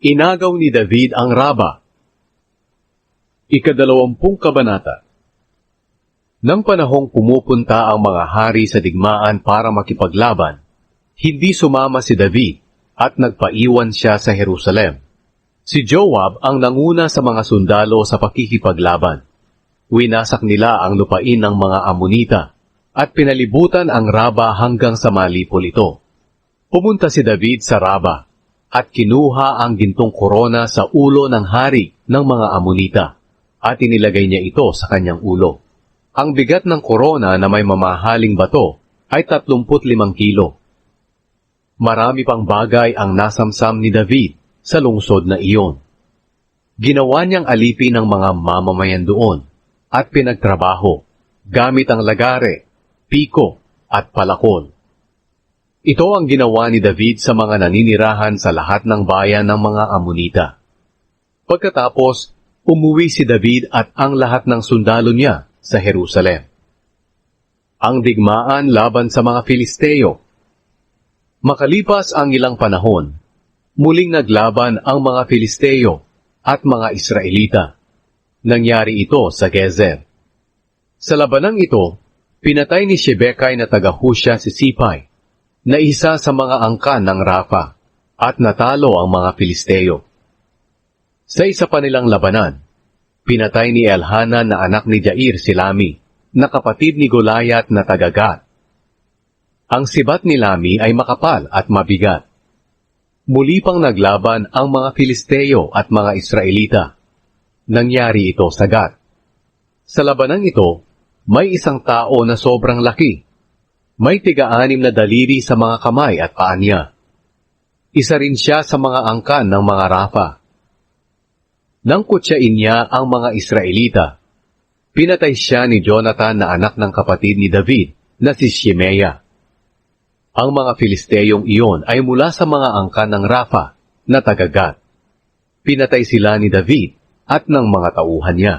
Inagaw ni David ang Raba. Ika-20 kabanata. Nang panahong pumupunta ang mga hari sa digmaan para makipaglaban, hindi sumama si David at nagpaiwan siya sa Jerusalem. Si Joab ang nanguna sa mga sundalo sa pakikipaglaban. Winasak nila ang lupain ng mga Amonita at pinalibutan ang Raba hanggang sa malipol ito. Pumunta si David sa Raba at kinuha ang gintong korona sa ulo ng hari ng mga Amonita at inilagay niya ito sa kanyang ulo. Ang bigat ng korona na may mamahaling bato ay 35 kilo. Marami pang bagay ang nasamsam ni David sa lungsod na iyon. Ginawa niyang alipin ng mga mamamayan doon at pinagtrabaho gamit ang lagare, piko at palakol. Ito ang ginawa ni David sa mga naninirahan sa lahat ng bayan ng mga Amonita. Pagkatapos, umuwi si David at ang lahat ng sundalo niya sa Jerusalem. Ang digmaan laban sa mga Filisteo. Makalipas ang ilang panahon, muling naglaban ang mga Filisteo at mga Israelita. Nangyari ito sa Gezer. Sa labanang ito, pinatay ni Shebekay na taga-Husha si Sipay, na isa sa mga angkan ng Rafa, at natalo ang mga Filisteo. Sa isa pa nilang labanan, pinatay ni Elhanan na anak ni Jair si Lami, na kapatid ni Goliath na taga-Gat. Ang sibat ni Lami ay makapal at mabigat. Muli pang naglaban ang mga Filisteo at mga Israelita. Nangyari ito sa Gat. Sa labanang ito, may isang tao na sobrang laki. May 6 na daliri sa mga kamay at paa niya. Isa rin siya sa mga angkan ng mga Rafa. Nang kutsain niya ang mga Israelita, pinatay siya ni Jonathan na anak ng kapatid ni David na si Shimea. Ang mga Filisteyong iyon ay mula sa mga angkan ng Rafa na taga-Gat. Pinatay sila ni David at ng mga tauhan niya.